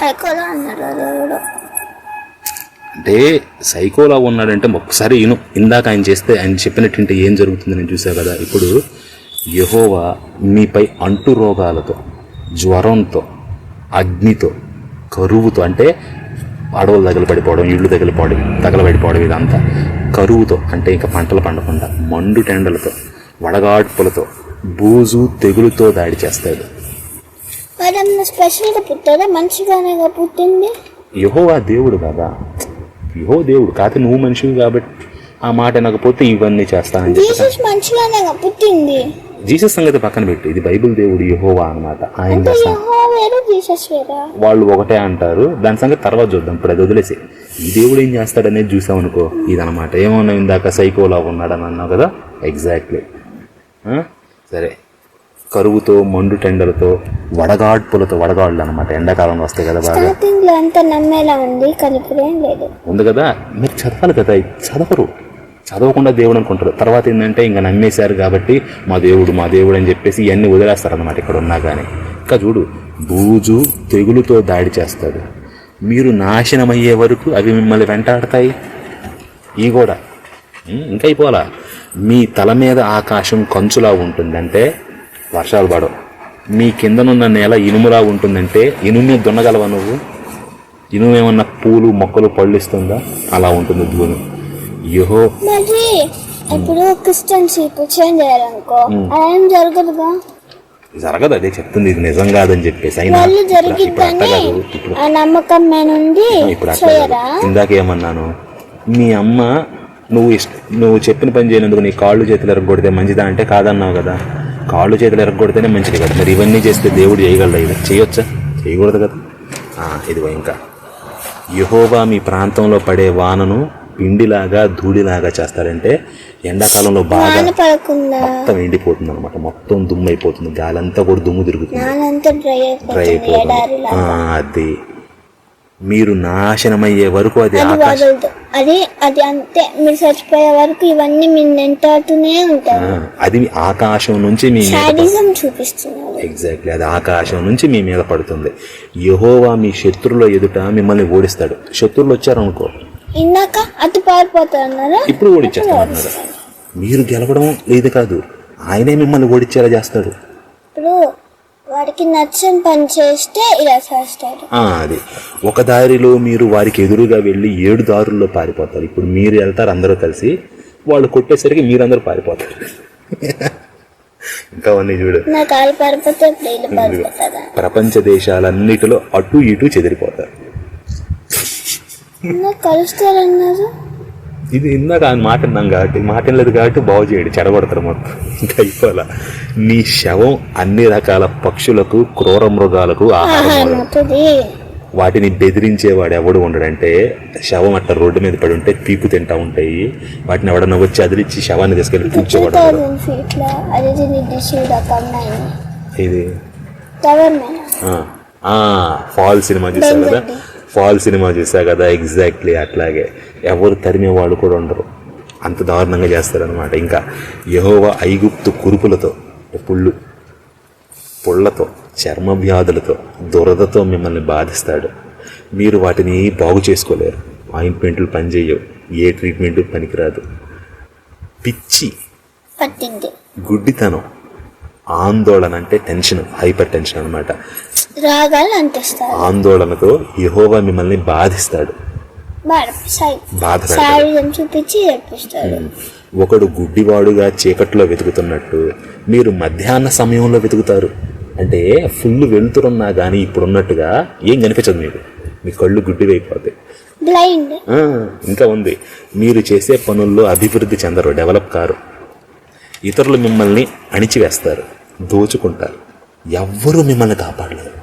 సైకోలా అన్నాడు. అంటే సైకోలా ఉన్నాడంటే ఒక్కసారి ఇందాక ఆయన చెప్పినట్టుంటే ఏం జరుగుతుంది నేను చూసా కదా. ఇప్పుడు యెహోవా మీపై అంటు రోగాలతో, జ్వరంతో, అగ్నితో, కరువుతో, అంటే అడవులు తగలబడిపోవడం, ఇళ్ళు తగలబడిపోవడం, ఇదంతా కరువుతో, అంటే ఇంకా పంటలు పండకుండా, మండు టెండలతో, వడగాడ్పులతో, బూజు తెగులుతో దాడి చేస్తాడు. స్పెషల్గా పుట్టారా? మంచిగానే పుట్టింది. యెహోవా దేవుడు కదా, యెహోవా దేవుడు కాదు, నువ్వు మనిషివి కాబట్టి ఆ మాట వినకపోతే ఇవన్నీ చేస్తానని జీసస్ మంచిగానే పుట్టింది. జీసస్ సంగతి పక్కన పెట్టి, ఇది బైబిల్ దేవుడు యెహోవా అన్నమాట. ఆయన వాళ్ళు ఒకటే అంటారు, దాని సంగతి తర్వాత చూద్దాం, ఇప్పుడు అది వదిలేసి ఈ దేవుడు ఏం చేస్తాడనేది చూసాం అనుకో. ఇదనమాట. ఏమన్నా ఇందాక సైకోలా ఉన్నాడని అన్నావు కదా, ఎగ్జాక్ట్లీ. సరే, కరువుతో, మండు టెండలతో, వడగాడ్లు అనమాట. ఎండాకాలంలో వస్తాయి కదా బాగా. ఉంది కదా, మీరు చదవాలి కదా, చదవకుండా దేవుడు అనుకుంటారు. తర్వాత ఏంటంటే ఇంకా నమ్మేశారు కాబట్టి మా దేవుడు అని చెప్పేసి ఇవన్నీ వదిలేస్తారు అనమాట. ఇక్కడ ఉన్నా కానీ ఇంకా చూడు, బూజు తెగులుతో దాడి చేస్తాడు. మీరు నాశనమయ్యే వరకు అవి మిమ్మల్ని వెంటాడతాయి. ఈ కూడా ఇంకా అయిపోలా. మీ తల మీద ఆకాశం కంచులా ఉంటుందంటే వర్షాలు పడవు. మీ కిందనున్న నేల ఇనుములా ఉంటుందంటే ఇనుము మీద దున్నగలవా నువ్వు? ఇనుము ఏమన్నా పూలు మొక్కలు పళ్ళు ఇస్తుందా? అలా ఉంటుంది భూమి. ఇప్పుడు క్రిస్టియన్స్ చేంజ్ అయ్యారనుకో, జరగదుగా. జరగదు, అదే చెప్తుంది, ఇది నిజం కాదని చెప్పేసి. అయినా ఇందాక ఏమన్నాను, మీ అమ్మ నువ్వు చెప్పిన పని చేయనందుకు నీ కాళ్ళు చేతులు ఎరగొడితే మంచిదా అంటే కాదన్నావు కదా. కాళ్ళు చేతులు ఎరగొడితేనే మంచిది కదా. మరి ఇవన్నీ చేస్తే దేవుడు చేయగలరా? ఇది చేయొచ్చా? చేయకూడదు కదా. ఇదిగో ఇంకా, యెహోవా మీ ప్రాంతంలో పడే వానను పిండిలాగా ధూళిలాగా చేస్తాడంటే ఎండాకాలంలో బాగా మొత్తం ఎండిపోతుంది అనమాట. మొత్తం దుమ్ము అయిపోతుంది, గాలంతా కూడా దుమ్ము తిరుగుతుంది, డ్రై అయిపోతుంది. అది మీరు నాశనమయ్యే వరకు అది అంతే, మీరు చచ్చిపోయే వరకు ఇవన్నీ మీరు వెంటాడుతూనే ఉంటారు. అది ఆకాశం నుంచి మీ చూపిస్తున్నారు. ఎగ్జాక్ట్లీ, అది ఆకాశం నుంచి మీ మీద పడుతుంది. యెహోవా మీ శత్రువుల ఎదుట మిమ్మల్ని ఓడిస్తాడు. శత్రువులు వచ్చారనుకో, ఇందాక అటు పారిపోతారన్నారా, ఇప్పుడు ఓడిచ్చేస్తామన్నారు. మీరు గెలవడం లేదు కాదు, ఆయనే మిమ్మల్ని ఓడిచ్చేలా చేస్తాడు. ఇప్పుడు వాడికి నచ్చని పని చేస్తే ఇలా చేస్తాడు. అది ఒక దారిలో మీరు వారికి ఎదురుగా వెళ్ళి 7 దారుల్లో పారిపోతారు. ఇప్పుడు మీరు వెళ్తారు అందరూ కలిసి, వాళ్ళు కొట్టేసరికి మీరందరూ పారిపోతారు. ఇంకా అన్నీ చూడు, ప్రపంచ దేశాలన్నిటిలో అటు ఇటు చెదిరిపోతారు. కలుస్తారన్నారు. ఇది ఇందాక ఆయన మాట విన్నాం కాబట్టి, మాట లేదు కాబట్టి బాగు చేయడు, చెడగొడతారు మొత్తం. ఇంకా అయిపోలా. నీ శవం అన్ని రకాల పక్షులకు, క్రూర మృగాలకు ఆహారం. వాటిని బెదిరించేవాడు ఎవడు ఉండడంటే, శవం అట్లా రోడ్డు మీద పడి ఉంటే పీకు తింటా ఉంటాయి. వాటిని ఎవడన్నా వచ్చి అదిలిచ్చి శవాన్ని తీసుకెళ్ళి కూర్చోవాడు. ఇది ఫాల్ సినిమా చూసా కదా, ఎగ్జాక్ట్లీ అట్లాగే. ఎవరు తరిమేవాళ్ళు కూడా ఉండరు, అంత దారుణంగా చేస్తారనమాట. ఇంకా యెహోవా ఐగుప్తు కురుపులతో, పుళ్ళతో, చర్మ వ్యాధులతో, దురదతో మిమ్మల్ని బాధిస్తాడు. మీరు వాటిని బాగు చేసుకోలేరు. ఆయింట్మెంట్లు పనిచేయవు, ఏ ట్రీట్మెంట్ పనికిరాదు. పిచ్చి, గుడ్డితనం, ఆందోళన అంటే టెన్షన్, హైపర్ టెన్షన్ అనమాట. ఆందోళనతో యెహోవా మిమ్మల్ని బాధిస్తాడు, ఒకడు గుడ్డివాడుగా చీకట్లో వెతుకుతున్నట్టు మీరు మధ్యాహ్న సమయంలో వెతుకుతారు. అంటే ఫుల్ వెళ్తురున్నా కానీ ఇప్పుడున్నట్టుగా ఏం కనిపించదు మీకు, మీ కళ్ళు గుడ్డివైపోతాయి. ఇంకా ఉంది, మీరు చేసే పనుల్లో అభివృద్ధి చెందరు, డెవలప్ కారు. ఇతరులు మిమ్మల్ని అణిచివేస్తారు, దోచుకుంటారు. ఎవ్వరూ మిమ్మల్ని కాపాడలేరు.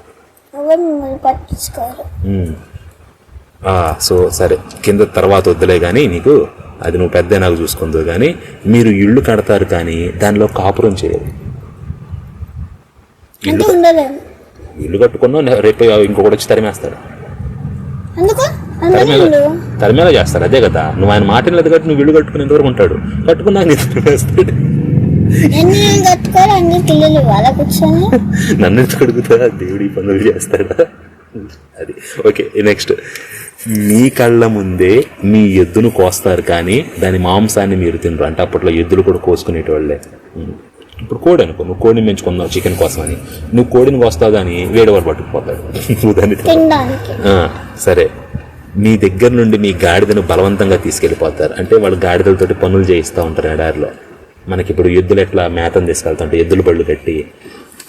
సో సరే, కింద తర్వాత వద్దులే కానీ, నీకు అది నువ్వు పెద్ద నాకు చూసుకుందో కానీ, మీరు ఇళ్ళు కడతారు కానీ దానిలో కాపురం చేయరు. ఇల్లు కట్టుకున్నా రేపు ఇంకొకటి వచ్చి తరిమేస్తాడు, తరిమేలా చేస్తారు. అదే కదా, నువ్వు ఆయన మాట లేదు కాబట్టి నువ్వు ఇల్లు కట్టుకునేంత వరకు ఉంటాడు, కట్టుకున్నా నీ తరిమేస్తాడు. నన్ను కడుగుతాడా దేవుడి పనులు చేస్తాడా? అది ఓకే. నెక్స్ట్, మీ కళ్ళ ముందే మీ ఎద్దును కోస్తారు కానీ దాని మాంసాన్ని మీరు తినరు. అంటే అప్పట్లో ఎద్దులు కూడా కోసుకునేటోళ్ళే. ఇప్పుడు కోడి అనుకో, నువ్వు కోడిని పెంచుకున్నావు చికెన్ కోసం అని, నువ్వు కోడిని కోస్తావు కానీ వేడెవరు పట్టుకుపోతాడు నువ్వు దాన్ని తినడానికి. సరే, మీ దగ్గర నుండి మీ గాడిదను బలవంతంగా తీసుకెళ్ళిపోతారు. అంటే వాళ్ళు గాడిదలతోటి పనులు చేయిస్తూ ఉంటారు ఎడారిలో. మనకి ఇప్పుడు ఎద్దులు ఎట్లా మేతను తీసుకెళ్తుంటాయి, ఎద్దులు బళ్ళు కట్టి.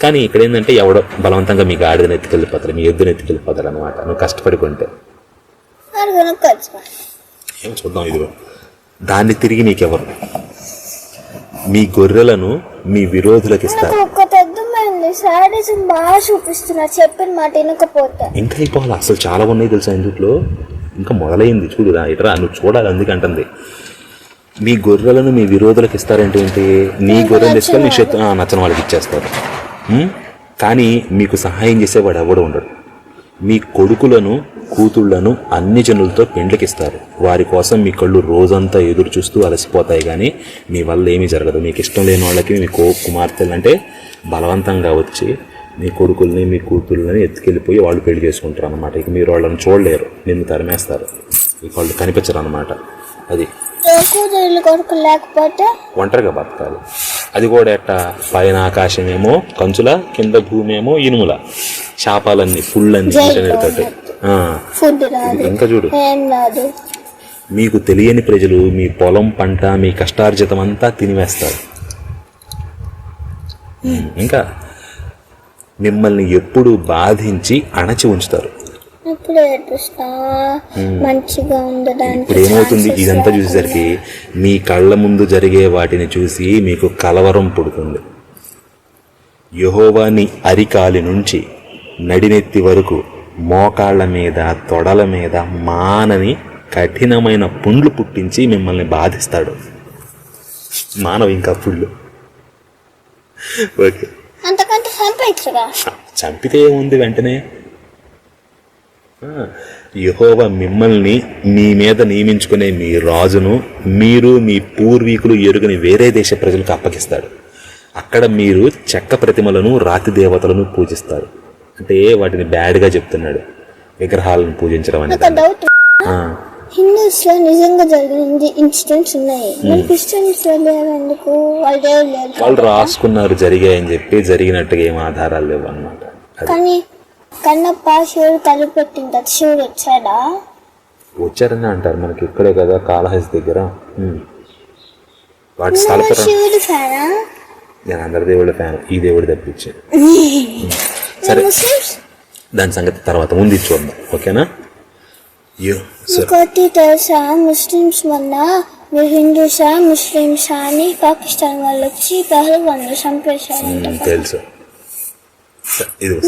కానీ ఇక్కడ ఏంటంటే ఎవడో బలవంతంగా మీ గాడిదని ఎత్తుకెళ్ళిపోతారు, మీ ఎద్దును ఎత్తుకెళ్ళిపోతారు అనమాట, నువ్వు కష్టపడుకుంటే. ఏమో చూద్దాం. ఇదిగో దాన్ని తిరిగి నీకెవరు? మీ గొర్రెలను మీ విరోధులకు ఇస్తారు. బాగా చూపిస్తున్నా, చెప్పిన మాట వినకపోతే. ఇంకా అయిపోవాలి, అసలు చాలా ఉన్నాయి తెలుసా ఇందులో. ఇంకా మొదలైంది చూడురా, ఇటరా నువ్వు చూడాలి, అందుకంటుంది. మీ గొర్రెలను మీ విరోధులకు ఇస్తారంటే ఏంటి? నీ గొర్రెలు తీసుకొని నీ నచ్చని వాళ్ళకి ఇచ్చేస్తారు. కానీ మీకు సహాయం చేసేవాడు ఎవడు ఉండడు. మీ కొడుకులను కూతుళ్లను అన్ని జనులతో పెండ్లకిస్తారు. వారి కోసం మీ కళ్ళు రోజంతా ఎదురు చూస్తూ అలసిపోతాయి, కానీ మీ వల్ల ఏమీ జరగదు. మీకు ఇష్టం లేని వాళ్ళకి మీ కుమార్తెలు అంటే బలవంతంగా వచ్చి మీ కొడుకుల్ని మీ కూతుళ్ళని ఎత్తుకెళ్ళిపోయి వాళ్ళు పెళ్లి చేసుకుంటారు అనమాట. ఇక మీరు వాళ్ళని చూడలేరు, నిన్ను తరిమేస్తారు, ఇక వాళ్ళు కనిపించరు అనమాట. అది కొడుకు లేకపోతే ఒంటరిగా బతకాలి. అది కూడా ఎట్టా? పైన ఆకాశమేమో కంచుల, కింద భూమి ఏమో ఇనుముల, శాపాలన్నీ ఫుల్లన్నీ. ఇంకా చూడు, మీకు తెలియని ప్రజలు మీ పొలం పంట మీ కష్టార్జితం అంతా తినివేస్తారు. ఇంకా మిమ్మల్ని ఎప్పుడు బాధించి అణచి ఉంచుతారు. ఇప్పుడు ఏమవుతుంది? ఇదంతా చూసేసరికి మీ కళ్ళ ముందు జరిగే వాటిని చూసి మీకు కలవరం పుడుతుంది. యెహోవా నీ అరికాలి నుంచి నడినెత్తి వరకు మోకాళ్ళ మీద తొడల మీద మానని కఠినమైన పుండ్లు పుట్టించి మిమ్మల్ని బాధిస్తాడు. మానవ ఇంకా పుండ్లు. ఓకే, అంతకంటే చంపితే ఏముంది వెంటనే. యెహోవా మిమ్మల్ని మీ మీద నియమించుకునే మీ రాజును మీరు మీ పూర్వీకులు ఎరుగని వేరే దేశ ప్రజలకు అప్పగిస్తాడు. అక్కడ మీరు చెక్క ప్రతిమలను రాతి దేవతలను పూజిస్తారు. అంటే వాటిని బ్యాడ్గా చెప్తున్నాడు, విగ్రహాలను పూజించడం అనేది. హిందూస్ లో నిజంగా జరిగిన ఇన్సిడెంట్స్ ఉన్నాయి, క్రిస్టియన్స్ లో ఎందుకు? వాళ్ళు రాసుకున్నారు జరిగాయని చెప్పి, జరిగినట్టుగా ఏం ఆధారాలు లేవు అన్నమాట. కానీ కన్నప్ప శివుడు తలపెట్టింది, శివుడు వచ్చారని అంటారు. మనకి ఇక్కడే కదా కాళహస్తి దగ్గర. వాటి శివుడు ఫ్యానా? నేను అందరి దేవుళ్ళ ఫ్యాన్, ఈ దేవుడు తప్పించాను. సరే, దాని సంగతి తర్వాత ముందు చూద్దాం, ఓకేనా? ఇంకోటి తెలుసా, ముస్లిమ్స్ వల్ల మీరు హిందూసా ముస్లిమ్సా అని పాకిస్తాన్ వాళ్ళు వచ్చి పహల్వాన్లు చంపేశారు. తెలుసు.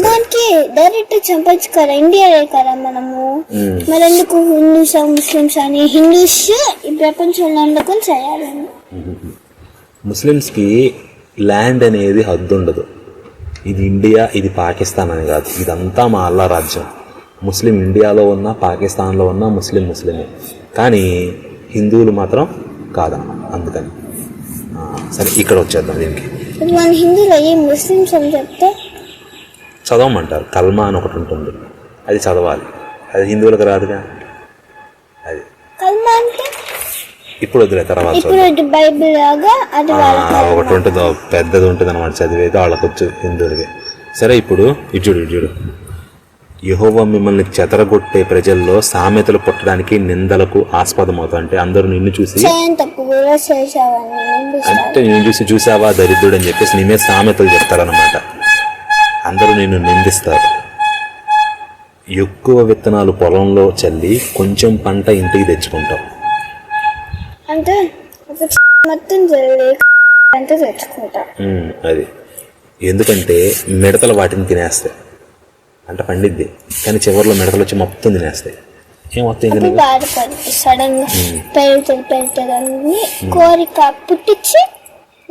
దానికి డైరెక్ట్ చంపచ్చు కదా, ఇండియాలో కదా మనము. మరి ఎందుకు హిందూసా ముస్లిమ్స్ అని? హిందూస్ ఈ ప్రపంచంలో అందుకొని చేయాలి. ముస్లిమ్స్కి ల్యాండ్ అనేది హద్దు ఉండదు. ఇది ఇండియా, ఇది పాకిస్తాన్ అని కాదు, ఇదంతా మా అల్లా రాజ్యం. ముస్లిం ఇండియాలో ఉన్నా పాకిస్తాన్లో ఉన్నా ముస్లిమే, కానీ హిందువులు మాత్రం కాదన్నమాట. అందుకని సరే, ఇక్కడ వచ్చేద్దాం దీనికి. మన హిందీలో ఏ ముస్లిమ్స్ అని చెప్తే చదవమంటారు. కల్మా అని ఒకటి ఉంటుంది, అది చదవాలి. అది హిందువులకు రాదుగా. అది కల్మా అంటే ఇప్పుడు వదిలే, తర్వాత బైబిల్ లాగా అది ఒకటి ఉంటుంది, పెద్దది ఉంటుంది అనమాట. చదివేది వాళ్ళకి వచ్చు హిందువులకి. సరే, ఇప్పుడు ఇటు యెహోవా మిమ్మల్ని చెదరగొట్టే ప్రజల్లో సామెతలు పుట్టడానికి నిందలకు ఆస్పదమవుతా. అంటే అందరూ నిన్ను చూసి, అంటే నిన్ను చూసి చూసావా దరిద్రుడు అని చెప్పేసి నీ మీద సామెతలు చెప్తారనమాట. అందరూ నిన్ను నిందిస్తారు. ఎక్కువ విత్తనాలు పొలంలో చల్లి కొంచెం పంట ఇంటికి తెచ్చుకుంటావు. అంటే అది ఎందుకంటే మిడతలు వాటిని తినేస్తాయి. పంట పండిద్ది, కానీ చివరిలో మిడతలు వచ్చి మొత్తం తినేస్తాయి. ఏమవుతుంది? సడన్ గా పెరుగుతుంది కోరిక పుట్టించి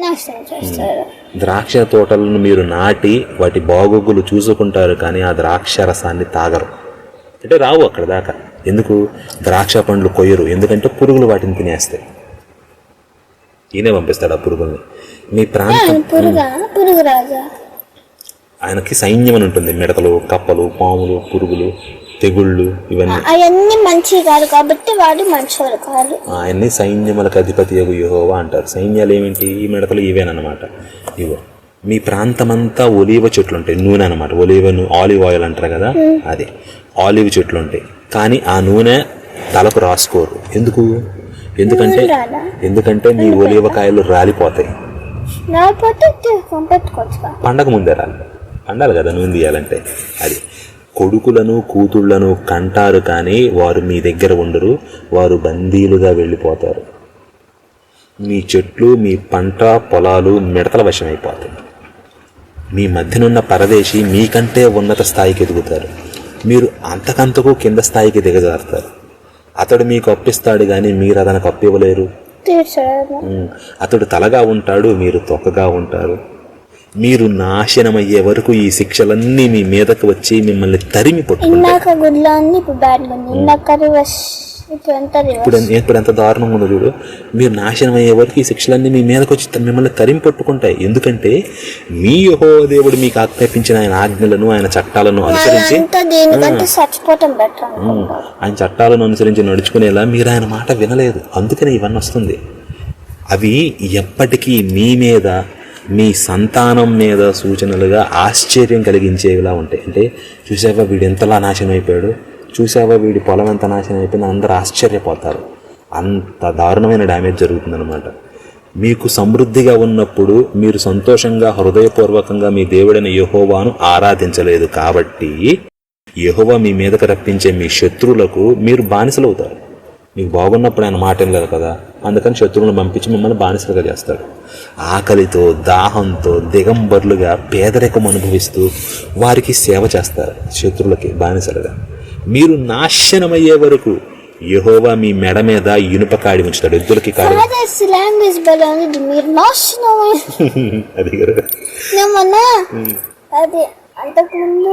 నాశనం చేస్తారు. ద్రాక్ష తోటలను మీరు నాటి వాటి బాగోగులు చూసుకుంటారు, కానీ ఆ ద్రాక్ష రసాన్ని తాగరు. అంటే రావు అక్కడ దాకా. ఎందుకు? ద్రాక్ష పండ్లు కొయ్యరు, ఎందుకంటే పురుగులు వాటిని తినేస్తాయి. ఈయనే పంపిస్తాడు ఆ పురుగుల్ని. మీ ప్రాంతం ఆయనకి సైన్యం అని ఉంటుంది. మిడతలు, కప్పలు, పాములు, పురుగులు తెగుళ్ళు ఇవన్నీ అవన్నీ మంచి కాదు కాబట్టి వాడు మంచోడు కాదు. అవన్నీ సైన్యములకు అధిపతి యెహోవా అంటారు. సైన్యాలు ఏమిటి? ఈ మిడతలు ఇవేనమాట. ఇవో మీ ప్రాంతమంతా ఒలీవ చెట్లు ఉంటాయి, నూనె అనమాట. ఆలివ్ ఆయిల్ అంటారు కదా, అదే ఆలివ్ చెట్లు ఉంటాయి. కానీ ఆ నూనె తలకు రాసుకోరు. ఎందుకంటే మీ ఒలీవకాయలు రాలిపోతాయి. పండగ ముందే పండాలి కదా నూనె తీయాలంటే. అది కొడుకులను కూతుళ్లను కంటారు కానీ వారు మీ దగ్గర ఉండరు, వారు బందీలుగా వెళ్ళిపోతారు. మీ చెట్లు మీ పంట పొలాలు మిడతల వశమైపోతాయి. మీ మధ్యనున్న పరదేశి మీకంటే ఉన్నత స్థాయికి ఎదుగుతారు, మీరు అంతకంతకు కింద స్థాయికి దిగజారుతారు. అతడు మీకు అప్పిస్తాడు కానీ మీరు అతనికి అప్పివ్వలేరు. అతడు తలగా ఉంటాడు, మీరు తొక్కగా ఉంటారు. మీరు నాశనమయ్యే వరకు ఈ శిక్షలన్నీ మీ మీదకు వచ్చి మిమ్మల్ని తరిమి ఇప్పుడు ఎంత దారుణంగా ఉందో చూడు. మీరు నాశనం అయ్యే వరకు ఈ శిక్షలన్నీ మీ మీదకి వచ్చి మిమ్మల్ని తరిమి పట్టుకుంటాయి. ఎందుకంటే మీ యెహోవా దేవుడు మీకు ఆజ్ఞాపించిన ఆయన ఆజ్ఞలను ఆయన చట్టాలను అనుసరించి ఆయన చట్టాలను అనుసరించి నడుచుకునేలా మీరు ఆయన మాట వినలేదు. అందుకని ఇవన్నీ వస్తుంది. అవి ఎప్పటికీ మీ మీద మీ సంతానం మీద సూచనలుగా ఆశ్చర్యం కలిగించేవిలా ఉంటాయి. అంటే చూసావా వీడు ఎంతలా నాశనం అయిపోయాడు, చూసావా వీడి పొలం ఎంత నాశనం అయిపోయింది, అందరూ ఆశ్చర్యపోతారు. అంత దారుణమైన డ్యామేజ్ జరుగుతుందన్నమాట. మీకు సమృద్ధిగా ఉన్నప్పుడు మీరు సంతోషంగా హృదయపూర్వకంగా మీ దేవుడైన యెహోవాను ఆరాధించలేదు కాబట్టి యెహోవా మీ మీదకు రప్పించే మీ శత్రువులకు మీరు బానిసలవుతారు. మీకు బాగున్నప్పుడు ఆయన మాట లేదు కదా, అందుకని శత్రువులను పంపించి మిమ్మల్ని బానిసలుగా చేస్తాడు. ఆకలితో దాహంతో దిగంబర్లుగా పేదరికం అనుభవిస్తూ వారికి సేవ చేస్తారు, శత్రువులకి బానిసలుగా. మీరు నాశనమయ్యే వరకు యెహోవా మీ మెడ మీద ఇనుప కాడి ఉంచుతాడు, ఎద్దులకి కాడి. అది అంతకుముందు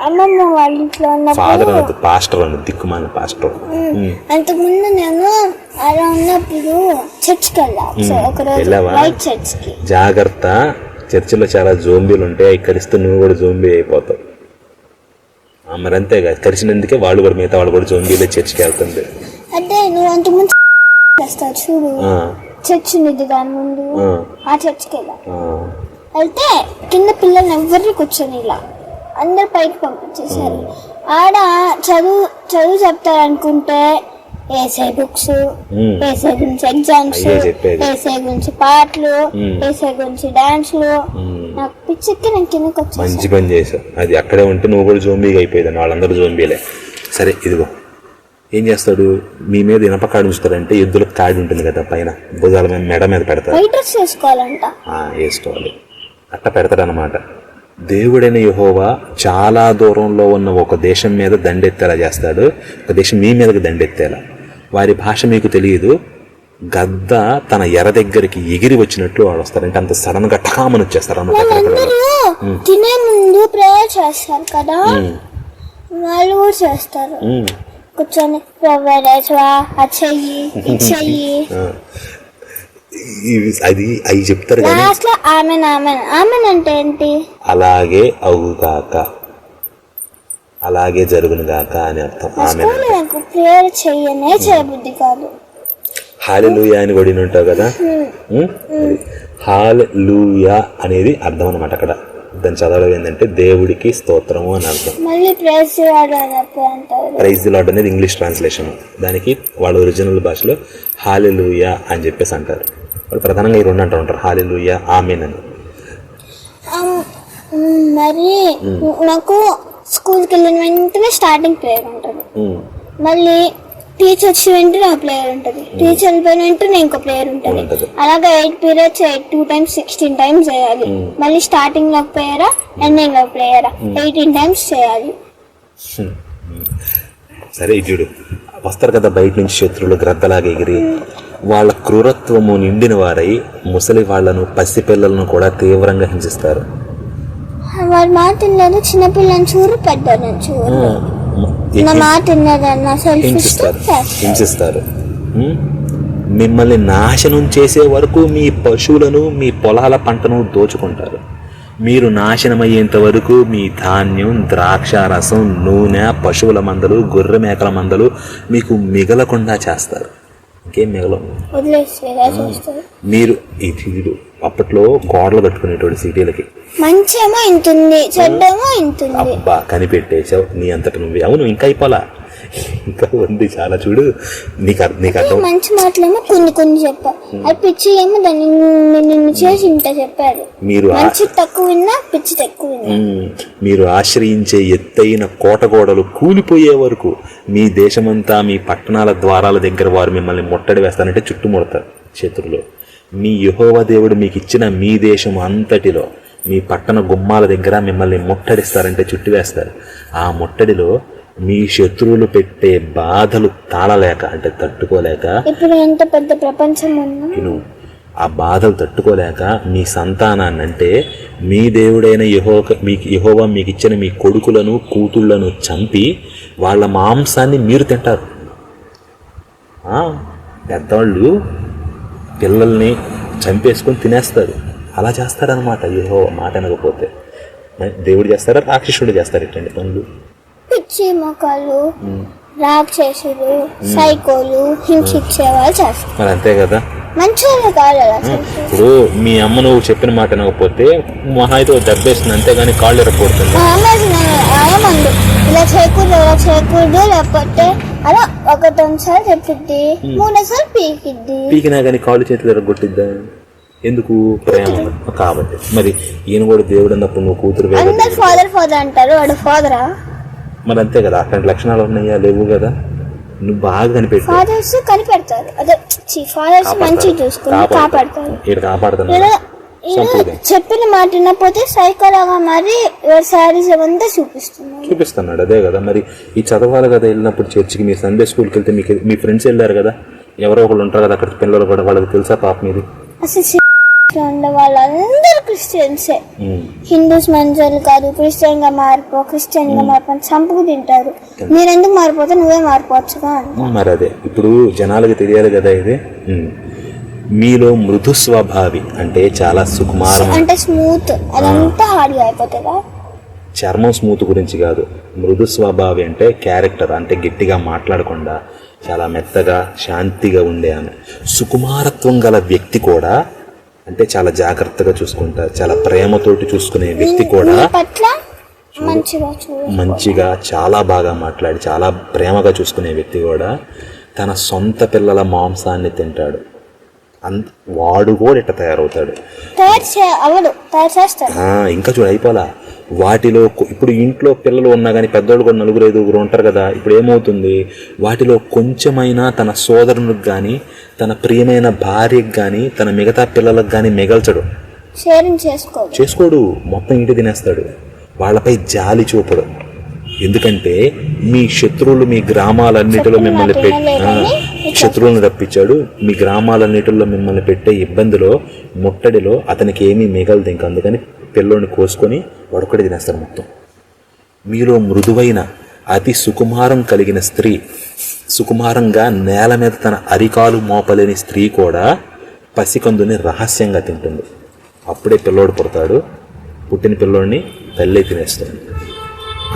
అమ్మమ్మ వాళ్ళ ఇంట్లో ఉన్నప్పుడు పాస్టర్ దిక్కుమాల పాస్టర్. అంతకుముందు నేను అలా ఉన్నప్పుడు చర్చ్కి వెళ్ళాను. జాగ్రత్త, చర్చిలో చాలా జోంబీలు ఉంటాయి, అవి కరిస్తే నువ్వు కూడా జోంబీ అయిపోతావు. మరి అంతేగా, కరిచినందుకే వాళ్ళు కూడా మిగతా వాళ్ళు కూడా జోంబీలే చర్చికి వెళ్తుంది. అంటే నువ్వు అంతకుముందు చేస్తావు చూడు, చర్చ్ ఉంది దాని ముందు, ఆ చర్చ్కి వెళ్తే కింద పిల్లల్ని ఎవరిని కూర్చొని ఇలా అందరు పైకి పంపించేసారు. ఆడ చదువు చెప్తారనుకుంటే ఏసై బుక్స్, ఏసై గురించి ఎగ్జామ్స్, ఏసై గురించి పాటలు, ఏసై గురించి డాన్స్లు. నాకు పిచ్చెక్కి నేను కిందకి వచ్చాను. మంచి పని చేసావు. అది అక్కడే ఉంటే నువ్వు కూడా జోంబీగా అయిపోయింది, వాళ్ళందరూ జోంబీలే. సరే ఇదిగో ఏం చేస్తాడు, మీ మీద ఇనప కాడి ఉంచుతారంటే ఎద్దులకు కాడి ఉంటుంది కదా పైన భుజాల మీద మెడ మీద పెడతారు, వేసుకోవాలి. అట్ట పెడతాడనమాట. దేవుడైన యెహోవా చాలా దూరంలో ఉన్న ఒక దేశం మీద దండెత్తేలా చేస్తాడు, ఒక దేశం మీ మీదకి దండెత్తేలా. వారి భాష మీకు తెలియదు. గద్ద తన ఎర దగ్గరికి ఎగిరి వచ్చినట్లు వాడు వస్తారంటే అంత సడన్ గా ఠామని వచ్చేస్తారు అన్నమాట. తినే ముందు ప్రేయర్ చేస్తారు కదా, వాళ్ళు కూడా చేస్తారు కూర్చొని అది అవి చెప్తారు అంటే ఏంటి, అలాగే అవుగాక, అలాగే జరుగును గాక అని అర్థం. ప్రేయర్ చెయ్యనే చేయబుద్ధి కాదు. హల్లెలూయా అని కొడిని ఉంటావు కదా, హల్లెలూయా అనేది అర్థం అనమాట. అక్కడ దాన్ని చదవడం ఏంటంటే దేవుడికి స్తోత్రము అని అర్థం. ప్రైజ్ ది లార్డ్ అనేది ఇంగ్లీష్ ట్రాన్స్లేషన్. దానికి వాళ్ళ ఒరిజినల్ భాషలో హల్లెలూయా అని చెప్పేసి అంటారు. వాళ్ళు ప్రధానంగా ఈ రెండు అంటూ ఉంటారు, హల్లెలూయా ఆమేన్ అని. మరి నాకు స్కూల్కి వెళ్ళిన వెంటనే స్టార్టింగ్ ప్రేయర్ ఉంటుంది, మళ్ళీ టీచర్ వచ్చి వెంటనే ఒక ప్లేయర్ ఉంటుంది, టీచర్ వెళ్ళిపోయిన వెంటనే ఇంకో ప్లేయర్ ఉంటుంది. అలాగే 8 periods 2 times 16 times చేయాలి. మళ్ళీ స్టార్టింగ్ లో ఒక ప్లేయరా, ఎండింగ్ లో ప్లేయరా, 18 times చేయాలి. సరే చూడు, వస్తారు కదా బయట నుంచి శత్రువులు గ్రద్దలాగా ఎగిరి, వాళ్ళ క్రూరత్వము నిండిన వారై ముసలి వాళ్లను పసిపిల్లలను కూడా తీవ్రంగా హింసిస్తారు. వాళ్ళ మాట లేదు, చిన్నపిల్లని చూరు, పెద్దలను చూరు, హింసిస్తారు. మిమ్మల్ని నాశనం చేసే వరకు మీ పశువులను మీ పొలాల పంటను దోచుకుంటారు. మీరు నాశనమయ్యేంత వరకు మీ ధాన్యం, ద్రాక్షారసం, నూనె, పశువుల మందలు, గొర్రె మేకల మందలు మీకు మిగలకుండా చేస్తారు. ఇంకేం మిగలవు. మీరు ఇది అప్పట్లో గోడలు కట్టుకునేటోడు సిటీలకి. మంచేమో ఇంతుంది, చెడ్డేమో ఇంతుంది. అబ్బా కనిపెట్టేశావు నీ అంతట నువ్వే. అవును, ఇంకా అయిపోలా, ఇంకా ఉంది చాలా. చూడు, నీకు అర్థం. మంచి మాటలేమో కొన్ని చెప్పా, అది పిచ్చి ఏమో దాన్ని నిన్ను చేసి ఇంత చెప్పారు. మీరు మంచి తక్కువ విన్నా, పిచ్చి తక్కువ విన్నా. మీరు ఆశ్రయించే ఎత్తైన కోటగోడలు కూలిపోయే వరకు మీ దేశమంతా, మీ పట్టణాల ద్వారాల దగ్గర వారు మిమ్మల్ని ముట్టడి వేస్తానంటే చుట్టుముడతారు శత్రులు. మీ యెహోవా దేవుడు మీకు ఇచ్చిన మీ దేశం అంతటిలో మీ పట్టణ గుమ్మాల దగ్గర మిమ్మల్ని ముట్టడిస్తారంటే చుట్టివేస్తారు. ఆ ముట్టడిలో మీ శత్రువులు పెట్టే బాధలు తాళలేక, అంటే తట్టుకోలేక, ఇప్పుడు ఎంత పెద్ద ప్రపంచం ఉన్నా ఆ బాధలు తట్టుకోలేక మీ సంతానాన్ని, అంటే మీ దేవుడైన యెహోవా మీకు ఇచ్చిన మీ కొడుకులను, కూతుళ్లను చంపి వాళ్ళ మాంసాన్ని మీరు తింటారు. పెద్దవాళ్ళు పిల్లల్ని చంపేసుకొని తినేస్తారు. అలా చేస్తారనమాట యెహోవా మాట అనకపోతే. దేవుడు చేస్తారా, రాక్షసుడు చేస్తారు ఇట్లాంటి పనులు? పిచ్చి మొక్కలు, రాక్షసులు, సైకోలు, హింసించేవాళ్ళు చేస్తారు. మరి అంతే కదా, మంచిగా కాదు. ఇప్పుడు మీ అమ్మ నువ్వు చెప్పిన మాట అనకపోతే మహా అయితే దెబ్బేస్తుంది, అంతేగాని కాళ్ళు ఎరగొడుతుంది. ఇలా చేయకూడదు, ఇలా చేయకూడదు, లేకపోతే అలా ఒక 2 సార్లు చెప్పిద్ది, 3 సార్లు పీకినా కానీ కాళ్ళు చేతులు ఎరగొట్టిద్దా? ఎందుకు? ప్రేమ కాబట్టి. మరి ఈయన కూడా దేవుడు అన్నప్పుడు నువ్వు కూతురు ఫాదర్ అంటారు, వాడు ఫాదరా? మరి అంతే కదా, అట్లాంటి లక్షణాలు ఉన్నాయా? లేవు కదా. నువ్వు బాగా కనిపెడతారు, అదే ఫాదర్స్ మంచిగా చూసుకుని కాపాడతారు. చెప్పిన మాట వినకపోతే సైకోలాగా మరి శారీస్ అంతా చూపిస్తున్నాడు. అదే కదా, మరి ఈ చదవాలి కదా. వెళ్ళినప్పుడు చర్చికి, మీ సండే స్కూల్కి వెళ్తే మీ ఫ్రెండ్స్ వెళ్ళారు కదా, ఎవరో ఒకళ్ళు ఉంటారు కదా అక్కడ పిల్లలు కూడా, వాళ్ళకి తెలుసా పాప మీది? అసలు వాళ్ళందరూ క్రిస్టియన్సే. హిందూస్ మంచోళ్ళు కాదు, క్రిస్టియన్ గా మారిపో చంపుకు తింటారు. మీరెందుకు మారిపోతే నువ్వే మారిపోవచ్చుగా. మరి అదే ఇప్పుడు జనాలకి తెలియాలి కదా. ఇది మీలో మృదు స్వభావి అంటే చాలా సుకుమారం, అంటే స్మూత్, అదంతా హార్డ్గా అయిపోతుందా? చర్మం స్మూత్ గురించి కాదు, మృదు స్వభావి అంటే క్యారెక్టర్, అంటే గట్టిగా మాట్లాడకుండా చాలా మెత్తగా శాంతిగా ఉండే ఆమె. సుకుమారత్వం గల వ్యక్తి కూడా, అంటే చాలా జాగ్రత్తగా చూసుకుంటారు, చాలా ప్రేమతోటి చూసుకునే వ్యక్తి కూడా మంచిగా చాలా బాగా మాట్లాడి చాలా ప్రేమగా చూసుకునే వ్యక్తి కూడా తన సొంత పిల్లల మాంసాన్ని తింటాడు. వాడు కూడా ఇట్లా తయారవుతాడు. ఇంకా చూడు, అయిపోలా. వాటిలో ఇప్పుడు ఇంట్లో పిల్లలు ఉన్నా కానీ పెద్దోళ్ళు కూడా 4-5 ఉంటారు కదా. ఇప్పుడు ఏమవుతుంది, వాటిలో కొంచెమైనా తన సోదరునికి కానీ, తన ప్రియమైన భార్యకి కానీ, తన మిగతా పిల్లలకు కానీ మిగల్చడు, చేసుకోడు. మొత్తం ఇంటి తినేస్తాడు. వాళ్ళపై జాలి చూపడు. ఎందుకంటే మీ శత్రువులు మీ గ్రామాలన్నిటిలో మిమ్మల్ని శత్రువులను రప్పించాడు. మీ గ్రామాలన్నిటిలో మిమ్మల్ని పెట్టే ఇబ్బందిలో, ముట్టడిలో అతనికి ఏమీ మిగలదు. ఇంకా అందుకని పిల్లోని కోసుకొని వడకడి తినేస్తారు మొత్తం. మీలో మృదువైన అతి సుకుమారం కలిగిన స్త్రీ, సుకుమారంగా నేల మీద తన అరికాలు మోపలేని స్త్రీ కూడా పసికందుని రహస్యంగా తింటుంది. అప్పుడే పిల్లోడు పుడతాడు. పుట్టిన పిల్లోడిని తల్లి తినేస్తుంది.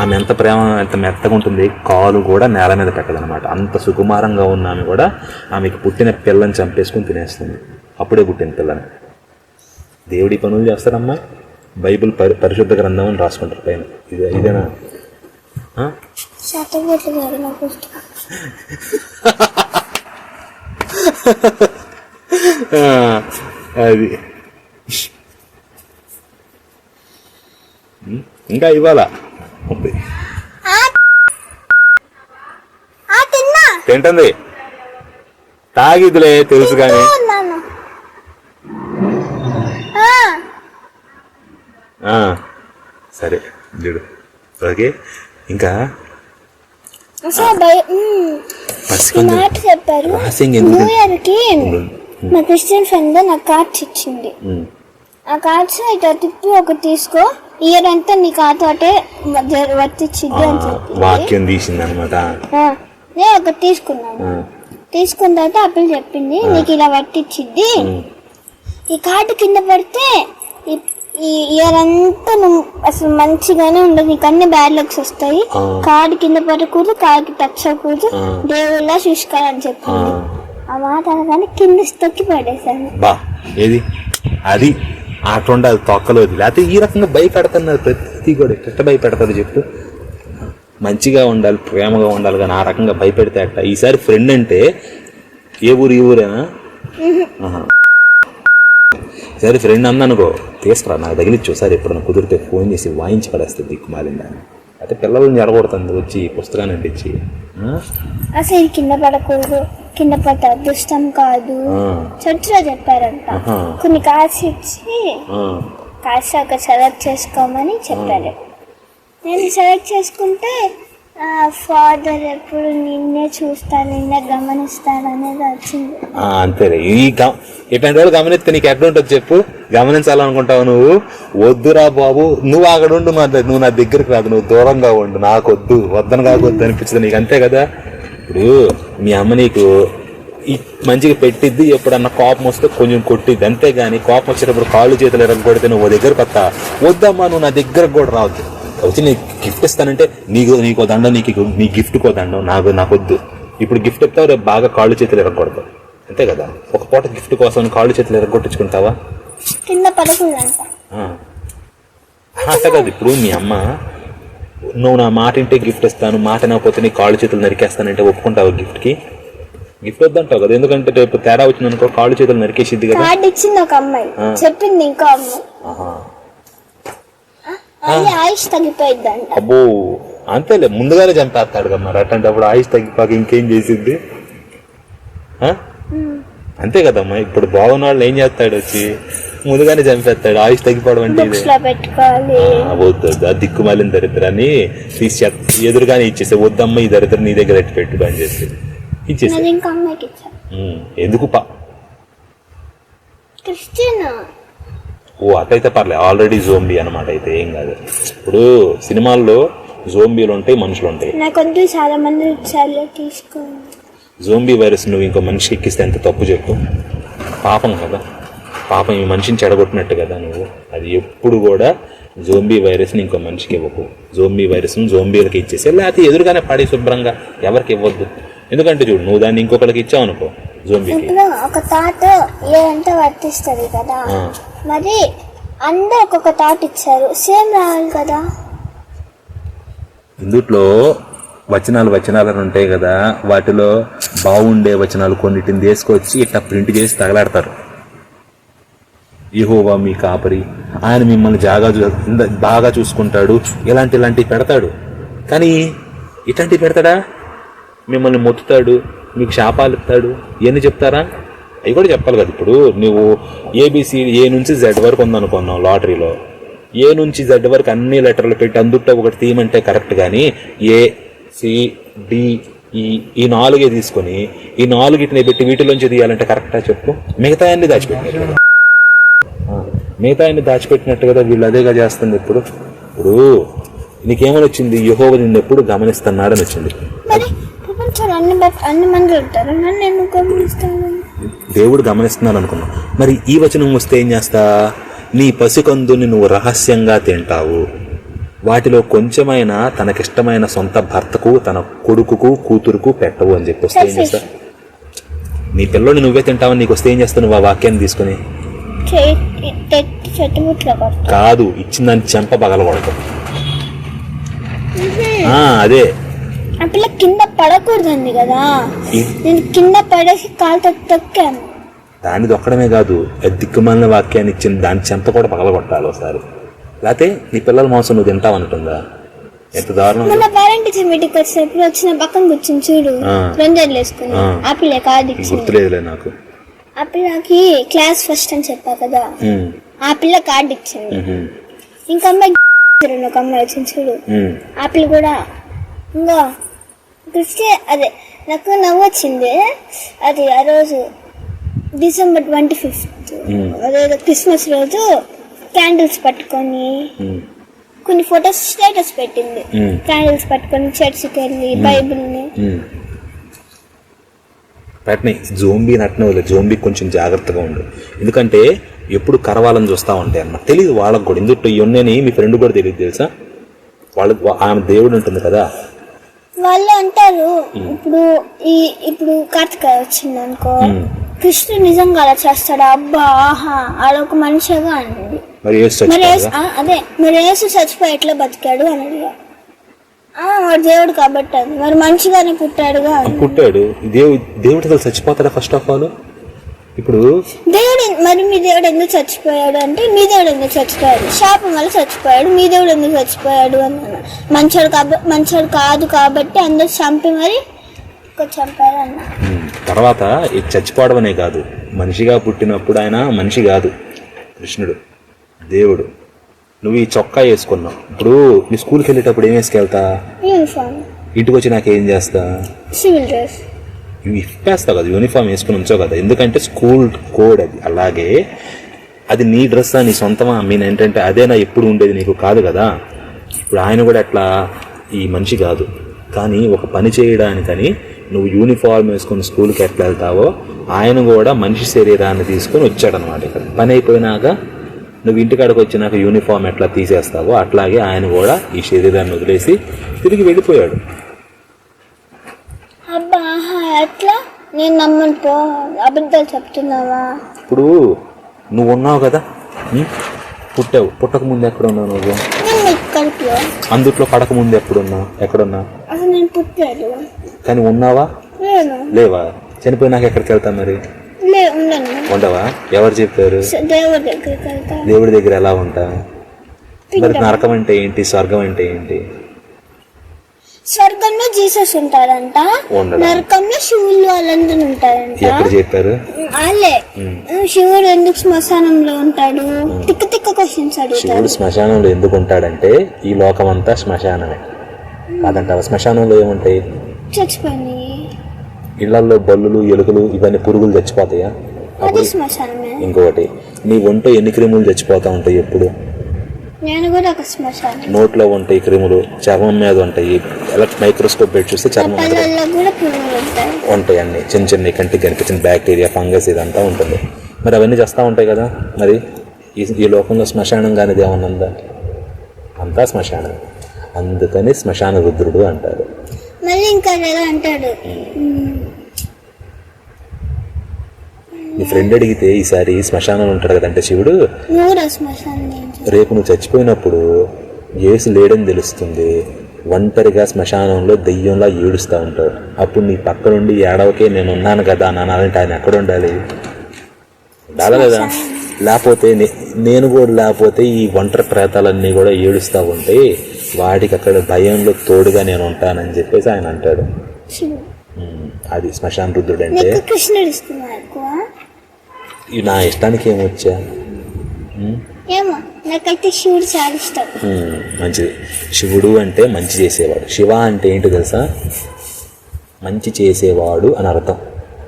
ఆమె ఎంత ప్రేమ, ఎంత మెత్తగా ఉంటుంది, కాలు కూడా నేల మీద పెట్టదనమాట. అంత సుకుమారంగా ఉన్న ఆమె కూడా ఆమెకు పుట్టిన పిల్లని చంపేసుకుని తినేస్తుంది. అప్పుడే పుట్టిన పిల్లని. దేవుడి పనులు చేస్తారమ్మా. బైబిల్ పరిశుద్ధ గ్రంథం అని రాసుకుంటారు పైన. ఇదేనా? అది ఇంకా ఇవ్వాలా తింటుంది, తాగిద్దులే తెలుసు కానీ. సరే చూడు, ఓకే. ఇంకా చెప్పారు, న్యూ ఇయర్ కి మా క్రిస్టియన్ ఫ్రెండ్ నాకు కార్డ్స్ ఇచ్చింది. ఆ కార్డ్స్ ఇట్లా తిప్పి ఒకటి తీసుకో, ఇయర్ అంతా నీ కాతోటే వర్తిచ్చింది అని చెప్పి వాక్యం తీసింది అనమాట. నేను ఒకటి తీసుకున్నాను. తీసుకున్న తర్వాత అప్పుడు చెప్పింది నీకు ఇలా వర్తిచ్చింది, ఈ కార్డు కింద పడితే ఈ ఇయర్ అంతా నువ్వు అసలు మంచిగానే ఉండదు, నీకు అన్ని బ్యాడ్ లక్స్ వస్తాయి, కార్డు కింద పడకూడదు, కార్డుకి టచ్ అవ్వకూడదు, దేవుళ్ళ చూసుకోవాలని చెప్పింది. ఆ మాట అనగానే కింద తొక్కి పడేశాను. బా ఏది అది అట్లా అది తొక్కలేదు. లేకపోతే ఈ రకంగా భయపెడుతున్నారు ప్రతి కూడా. ఎట్ట భయపెడతారు చెప్పు? మంచిగా ఉండాలి, ప్రేమగా ఉండాలి, కానీ ఆ రకంగా భయపెడితే అట్ట. ఈసారి ఫ్రెండ్ అంటే ఏ ఊరేనా? సరే ఫ్రెండ్ అందనుకో, తీసుకురా నాకు తగిలిచ్చు. ఒకసారి ఎప్పుడన్నా కుదిరితే ఫోన్ చేసి వాయించి పడేస్తుంది దిక్కుమాలిందా. అయితే పిల్లల్ని జరగొడుతుంది వచ్చి పుస్తకాన్ని అంటించి. అసలు కింద పడకూడదు, కింద పడ్డ అదృష్టం కాదు చర్చిలో చెప్పారంట. కొన్ని కార్డ్స్ ఇచ్చి కార్డ్స్ అక్కడ సెలెక్ట్ చేసుకోమని చెప్పారు. నేను సెలెక్ట్ చేసుకుంటే ఫాదర్ ఎప్పుడు నిన్నే చూస్తాను, నిన్నే గమనిస్తాను అనేది వచ్చింది. అంతేలే. ఇట్లాంటి వాళ్ళు గమనిస్తే నీకు ఎట్లా ఉంటుంది చెప్పు? గమనించాలనుకుంటావు నువ్వు? వద్దురా బాబు, నువ్వు అక్కడ ఉండు, నువ్వు నా దగ్గరికి రాదు, నువ్వు దూరంగా ఉండు, నాకు వద్దని కాకొద్దు అనిపించదు నీకు, అంతే కదా? ఇప్పుడు మీ అమ్మ నీకు మంచిగా పెట్టిద్ది, ఎప్పుడన్నా కోపం వస్తే కొంచెం కొట్టిద్ది, అంతేగాని కోపం వచ్చేటప్పుడు కాళ్ళు చేతులు ఎరగొడితే నువ్వు దగ్గరకు వస్తా, వద్దమ్మా నువ్వు నా దగ్గరకు కూడా రావద్దు. వచ్చి నీకు గిఫ్ట్ ఇస్తానంటే నీకో దండం, నీ గిఫ్ట్కో దండం, నాకు వద్దు. ఇప్పుడు గిఫ్ట్ ఇస్తావు, రేపు బాగా కాళ్ళు చేతులు ఎరగొడతావు, అంతే కదా? ఒక పూట గిఫ్ట్ కోసం కాళ్ళు చేతులు ఎరగొట్టించుకుంటావా? కింద పడకూడదంట. అంతే కదా. ఇప్పుడు మీ అమ్మ నువ్వు నా మాట ఇంటే గిఫ్ట్ ఇస్తాను, మాట నాకపోతే నీ కాళ్ళు చేతులు నరికేస్తానంటే ఒప్పుకుంటావు గిఫ్ట్కి? గిఫ్ట్ వద్దంటావు కదా, ఎందుకంటే రేపు తేడా వచ్చింది అనుకో కాళ్ళు చేతులు నరికేసిద్ది కదా. కార్డు ఇచ్చింది ఒక అమ్మాయి, చెప్పింది ఇంకో అమ్మాయి, ఆయుష్ తగ్గిపోయిద్దంట. అబ్బో అంతేలే, ముందుగానే చంపేస్తాడు కదా మరి. అట్లాంటప్పుడు ఆయుష్ తగ్గిపోక ఇంకేం చేసిద్ది? అంతే కదమ్మా. ఇప్పుడు బాగున్న వాళ్ళు ఏం చేస్తాడు, వచ్చి ముందుగానే చంపేస్తాడు. ఆయుష్ తగ్గిపోవడం అంటే వద్దు, ఆ దిక్కుమాలిన దరిద్రాన్ని తీసి ఎదురుగానే ఇచ్చేసే, వద్దమ్మ ఈ దరిద్రం నీ దగ్గర ఎట్టి పెట్టు అని చెప్పి ఇచ్చేసే. ఎందుకు అటైతే పర్లేదు, ఆల్రెడీ జోంబీ అనమాట, అయితే ఏం కాదు. ఇప్పుడు సినిమాల్లో జోంబీలు ఉంటాయి, మనుషులు ఉంటాయి. జోంబీ వైరస్ నువ్వు ఇంకో మనిషికి ఎక్కిస్తే ఎంత తప్పు చెప్పు? పాపం కదా, పాపం ఈ మనిషిని చెడగొట్టినట్టు కదా నువ్వు. అది ఎప్పుడు కూడా జోంబీ వైరస్ని ఇంకో మనిషికి ఇవ్వకు. జోంబీ వైరస్ని జోంబీలకి ఇచ్చేసి, లేకపోతే ఎదురుగానే పడి శుభ్రంగా ఎవరికి ఇవ్వద్దు. ఎందుకంటే చూడు, నువ్వు దాన్ని ఇంకొకరికి ఇచ్చావు అనుకో, జోంబీకి ఒక థాట్ ఏదంటే వర్తిస్తుంది కదా, మరి అందరూ ఒక్కొక్క థాట్ ఇచ్చారు, సేమ్ రావాలి కదా. ఇందుట్లో వచనాలు ఉంటాయి కదా, వాటిలో బాగుండే వచనాలు కొన్నిటిని తీసుకొచ్చి ఇట్లా ప్రింట్ చేసి తగలాడతారు. యెహోవా మీ కాపరి, ఆయన మిమ్మల్ని బాగా చూసుకుంటాడు, ఇలాంటివి పెడతాడు. కానీ ఇట్లాంటివి పెడతాడా? మిమ్మల్ని మొత్తుతాడు, మీకు శాపాలు ఇస్తాడు, ఇవన్నీ చెప్తారా? అవి కూడా చెప్పాలి కదా. ఇప్పుడు నువ్వు ఏబిసి ఏ నుంచి జెడ్ వరకు ఉందనుకున్నావు లాటరీలో, ఏ నుంచి జెడ్ వరకు అన్ని లెటర్లు పెట్టి అందుట్లో ఒకటి తీయమంటే కరెక్ట్. కానీ ఏ సి డి ఈ 4 తీసుకొని ఈ 4 పెట్టి వీటిలోంచి తీయాలంటే కరెక్టా చెప్పు? మిగతా అన్ని దాచిపెట్టినట్టు కదా వీళ్ళు అదేగా చేస్తుంది. ఇప్పుడు నీకేమని వచ్చింది? యెహోవా నిన్ను ఎప్పుడు గమనిస్తున్నాడని వచ్చింది. దేవుడు గమనిస్తున్నాడు అనుకున్నావు. మరి ఈ వచనం వస్తే ఏం చేస్తా? నీ పసికందుని నువ్వు రహస్యంగా తింటావు, వాటిలో కొంచెమైనా తనకిష్టమైన సొంత భర్తకు, తన కొడుకుకు, కూతురుకు పెట్టవు అని చెప్పి వస్తే ఏం చేస్తా? నీ పిల్లోని నువ్వే తింటావని నీకు వస్తే ఏం చేస్తావు? నువ్వు ఆ వాక్యాన్ని తీసుకుని కాదు, ఇచ్చిన దాన్ని చెంప పగలగొడతావు. అదే ఆ పిల్ల కింద పడకూడదండి కదా, నేను కింద పడేసి కాలు తొక్కాను. దాన్ని దొక్కడమే కాదు, దిక్కుమాలిన వాక్యాన్ని ఇచ్చిన దాని చెంప కూడా పగలగొట్టాలి ఒకసారి. లేకపోతే నీ పిల్లల మాంసం నువ్వు తింటావనుకుందా? ఎంత దారుణం. మన పేరెంట్ టీచర్ మీటింగ్ వచ్చేటప్పుడు వచ్చిన పక్కన కూర్చుని చూడు, రంజాన్లు వేసుకుని ఆ పిల్ల కార్డు ఇచ్చింది. గుర్తులేదులే నాకు. ఆ పిల్లకి క్లాస్ ఫస్ట్ అని చెప్పా కదా, ఆ పిల్ల కార్డు ఇచ్చింది. ఇంకా అమ్మాయి ఒక అమ్మాయి వచ్చింది చూడు, ఆ పిల్ల కూడా ఇంకా అదే నాకు నవ్వు వచ్చింది. అది ఆ రోజు December 25th అదేదో క్రిస్మస్ రోజు క్యాండిల్స్ పట్టుకొని కొన్ని ఫొటోస్ స్టేటస్ పెట్టింది. క్యాండిల్స్ పట్టుకొని చర్చికి వెళ్ళి బైబిల్ని పెట్టినాయి. జోంబీ నట్టనే జోంబీ కొంచెం జాగ్రత్తగా ఉండు. ఎందుకంటే ఎప్పుడు కరవాలని చూస్తూ ఉంటాయి అన్నమాట. తెలియదు వాళ్ళకు కూడా, ఎందుకు ఇవన్నీ మీ ఫ్రెండ్ కూడా తెలియదు తెలుసా. ఆమె దేవుడు ఉంటుంది కదా, వాళ్ళు అంటారు ఇప్పుడు కార్తిక వచ్చింది అనుకో, కృష్ణుడు నిజంగా అలా చేస్తాడు, అబ్బా ఆహా అలా ఒక మనిషిగా అండి. మరి యేసు చచ్చిపోయి ఎట్లా బతికాడు అని అడిగా. వాడు దేవుడు కాబట్టి అది, మరి మంచిగానే పుట్టాడుగా. పుట్టాడు దేవుడు అసలు చచ్చిపోతాడా ఫస్ట్ ఆఫ్ ఆల్? ఇప్పుడు దేవుడు మరి మీ దేవుడు ఎందుకు చచ్చిపోయాడు అంటే, మీ దేవుడు ఎందుకు చచ్చిపోయాడు, శాపం వల్ల చచ్చిపోయాడు, మీ దేవుడు ఎందుకు చచ్చిపోయాడు అన్నాను. మంచోడు కాదు కాబట్టి అందరు చంపి మరి చంపారు అన్న. తర్వాత ఇది చచ్చిపోవడం అనే కాదు, మనిషిగా పుట్టినప్పుడు ఆయన మనిషి కాదు, కృష్ణుడు దేవుడు. నువ్వు ఈ చొక్కా వేసుకున్నావు, ఇప్పుడు నీ స్కూల్కి వెళ్ళేటప్పుడు ఏం వేసుకెళ్తా? యూనిఫామ్. ఇంటికి వచ్చి నాకేం చేస్తా? Civil dress. ఇవి ఇప్పేస్తావు కదా, యూనిఫామ్ వేసుకుని ఉంచావు కదా, ఎందుకంటే స్కూల్ కోడ్ అది. అలాగే అది నీ డ్రెస్సా, నీ సొంతమా, మీన్ ఏంటంటే అదేనా ఎప్పుడు ఉండేది నీకు కాదు కదా. ఇప్పుడు ఆయన కూడా అట్లా ఈ మనిషి కాదు, కానీ ఒక పని చేయడానికని నువ్వు యూనిఫామ్ వేసుకుని స్కూల్కి ఎట్లా వెళ్తావో ఆయన కూడా మనిషి శరీరాన్ని తీసుకొని వచ్చాడనమాట. ఇక్కడ పని అయిపోయినాక నువ్వు ఇంటికాడికి వచ్చినాక యూనిఫామ్ ఎట్లా తీసేస్తావో అట్లాగే ఆయన కూడా ఈ శరీరాన్ని వదిలేసి తిరిగి వెళ్ళిపోయాడు. అబ్బా ఎట్లా? నేను నమ్మను, అబద్ధాలు చెప్తున్నావా? ఇప్పుడు నువ్వు ఉన్నావు కదా, పుట్టావు, పుట్టక ముందు ఎక్కడ ఉన్నావు నువ్వు? అందుట్లో పడక ముందు ఎక్కడున్నా? అసలు నేను పుట్టాడు కానీ ఉన్నావా? లేవా? చనిపోయినాక ఎక్కడికి వెళ్తా మరి? ఉండవా? ఎవరు చెప్పారు? దేవుడి దగ్గర ఎలా ఉంటా? మరి నరకం అంటే ఏంటి, స్వర్గం అంటే ఏంటి? స్వర్గంలో జీసస్ ఉంటారంట, నరకంలో శివులు వాళ్ళందరూ ఉంటారంట. ఎప్పుడు చెప్పారు? వాళ్ళే. శివుడు ఎందుకు శ్మశానంలో ఉంటాడు? తిక్క క్వశ్చన్స్ అడుగుతారు. శివుడు శ్మశానంలో ఎందుకు ఉంటాడంటే ఈ లోకం అంతా శ్మశానమే కాదంటావా? శ్మశానంలో ఏముంటాయి? చచ్చిపోయి ఇళ్లలో బల్లులు, ఎలుకలు, ఇవన్నీ పురుగులు చచ్చిపోతాయా? ఇంకొకటి, నీ ఒంట ఎన్ని క్రిములు చచ్చిపోతా ఉంటాయి ఎప్పుడు? నోట్లో ఉంటాయి క్రిములు, చర్మం మీద ఉంటాయి, మైక్రోస్కోప్ పెట్టి చూస్తే చర్మం ఉంటాయి, అన్ని చిన్న చిన్న కంటికి కనిపించిన బ్యాక్టీరియా, ఫంగస్ ఇదంతా ఉంటుంది. మరి అవన్నీ చేస్తూ ఉంటాయి కదా. మరి ఈ లోకంలో శ్మశానం కానిది ఏమన్నా ఉందా? అంతా శ్మశానం. అందుకని శ్మశాన రుద్రుడు అంటారు. మళ్ళీ ఇంకా అంటాడు, నీ ఫ్రెండ్ అడిగితే ఈసారి శ్మశానంలో ఉంటాడు కదంటే శివుడు, రేపు నువ్వు చచ్చిపోయినప్పుడు యేసు లేడని తెలుస్తుంది, ఒంటరిగా శ్మశానంలో దెయ్యంలా ఏడుస్తూ ఉంటావు. అప్పుడు నీ పక్క నుండి ఏడవకే నేను ఉన్నాను కదా అని అనాలంటే ఆయన ఎక్కడ ఉండాలి? ఉండాలి కదా. లేకపోతే నేను కూడా లేకపోతే ఈ ఒంటరి ప్రేతాలన్నీ కూడా ఏడుస్తూ ఉంటే వాటికి అక్కడ భయంలో తోడుగా నేను ఉంటానని చెప్పేసి ఆయన అంటాడు. అది శ్మశాన రుద్రుడు అంటే. నా ఇష్టానికి ఏమొచ్చా? మంచిది. శివుడు అంటే మంచి చేసేవాడు, శివ అంటే ఏంటి తెలుసా? మంచి చేసేవాడు అని అర్థం.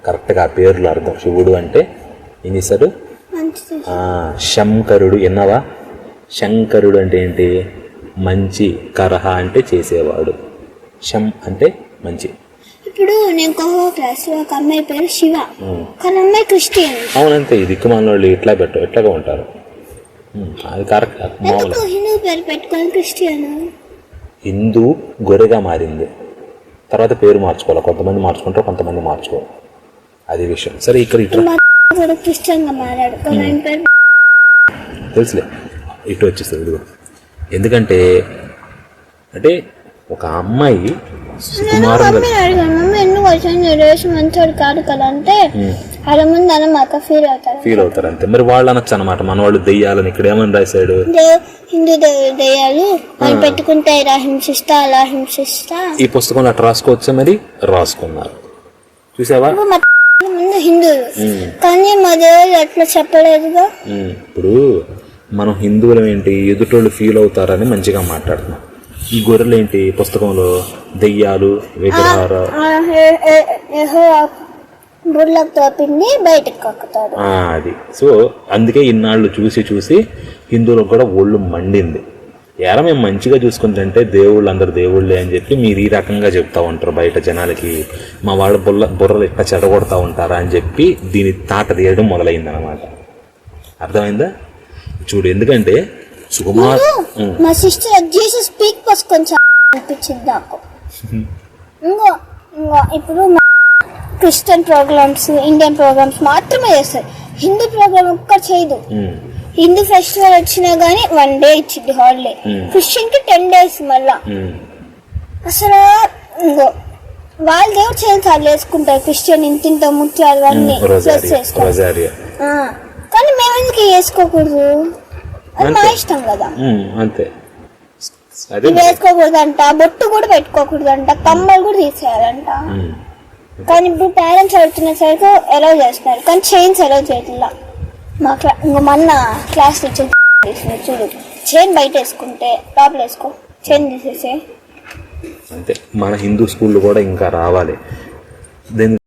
కరెక్ట్గా ఆ పేర్లు అర్థం. శివుడు అంటే ఏం చేశాడు? శంకరుడు. విన్నావా? శంకరుడు అంటే ఏంటి? మంచి. కరహ అంటే చేసేవాడు, శం అంటే మంచి. ఇప్పుడు నేను క్లాస్లో ఒక అమ్మాయి పేరు శివ, కానీ అమ్మాయి క్రిస్టియన్. అవునంతే. ఈ దిక్కుమాల వాళ్ళు ఎట్లాగా ఉంటారు. అది కరెక్ట్. హిందూ పేరు పెట్టుకొని క్రిస్టియన్. హిందూ గొర్రెగా మారింది, తర్వాత పేరు మార్చుకోవాలి. కొంతమంది మార్చుకుంటారు, కొంతమంది మార్చుకోవాలి. అది విషయం. సరే, ఇక్కడ క్రిస్టియన్ గా మారాడు, తెలుసులే. ఇటు వచ్చేస్తుంది ఇదిగో. ఎందుకంటే అంటే ఒక అమ్మాయి మంచోడు కాదు కదా అంటే వాళ్ళ ముందు అనమాట ఫీల్ అవుతారు అంతే. మరి వాళ్ళు అనొచ్చు అనమాట, మన వాళ్ళు దెయ్యాలని. ఇక్కడ ఏమని రాశాడు? హిందూ దెయ్యాలు వాళ్ళు పెట్టుకుంటే ఇలా హింసిస్తా అలా హింసిస్తా. ఈ పుస్తకంలో అట్లా రాసుకోవచ్చా? మరి రాసుకున్నారు, చూసావా? ముందు హిందువులు, కానీ మా దేవుడు అట్లా చెప్పలేదుగా. ఇప్పుడు మనం హిందువులు ఏంటి, ఎదుటోళ్ళు ఫీల్ అవుతారని మంచిగా మాట్లాడుతున్నాం. ఈ గొర్రెలు ఏంటి పుస్తకంలో? దెయ్యాలు, విగ్రహాలు, అది. సో అందుకే ఇన్నాళ్ళు చూసి హిందువులకు కూడా ఒళ్ళు మండింది. ఎలా మేము మంచిగా చూసుకుంటుంటే దేవుళ్ళు అందరు దేవుళ్ళే అని చెప్పి మీరు ఈ రకంగా చెప్తా ఉంటారు బయట జనాలకి, మా వాళ్ళ బుర్రలు ఇట్లా చెడగొడతా ఉంటారా అని చెప్పి దీని తాట తీయడం మొదలైందనమాట. అర్థమైందా? చూడు, ఎందుకంటే సుకుమార్ మా సిస్టర్ జీసస్ పీక్ పోస్ కొంచెం అనిపించింది నాకు. ఇంకో ఇప్పుడు క్రిస్టియన్ ప్రోగ్రామ్స్, ఇండియన్ ప్రోగ్రామ్స్ మాత్రమే చేస్తారు. హిందూ ప్రోగ్రామ్ ఒక్కటి చేయదు. హిందూ ఫెస్టివల్ వచ్చినా గానీ 1 day ఇచ్చింది హాలిడే. క్రిస్టియన్ కి 10 days మళ్ళా. అసలు ఇంకో వాళ్ళ దేవుడు చేయాలి వేసుకుంటారు. క్రిస్టియన్ ఇంత ముత్యాలు అన్ని కానీ మేము ఎందుకు వేసుకోకూడదు? అది మా ఇష్టం కదా. అంతే. వేసుకోకూడదంట, బొట్టు కూడా పెట్టుకోకూడదంట, కమ్మలు కూడా తీసేయాలంట. కానీ ఇప్పుడు పేరెంట్స్ అడుగుతున్న సరికి అలౌ చేస్తున్నారు, కానీ చైన్స్ అలౌ చేయట్లా. ఇంకా మొన్న క్లాస్ టీచర్ చూడు, చైన్ బయట వేసుకుంటే లోపల వేసుకో, చైన్ తీసేసే. అంతే. మన హిందూ స్కూళ్ళు కూడా ఇంకా రావాలి. దీని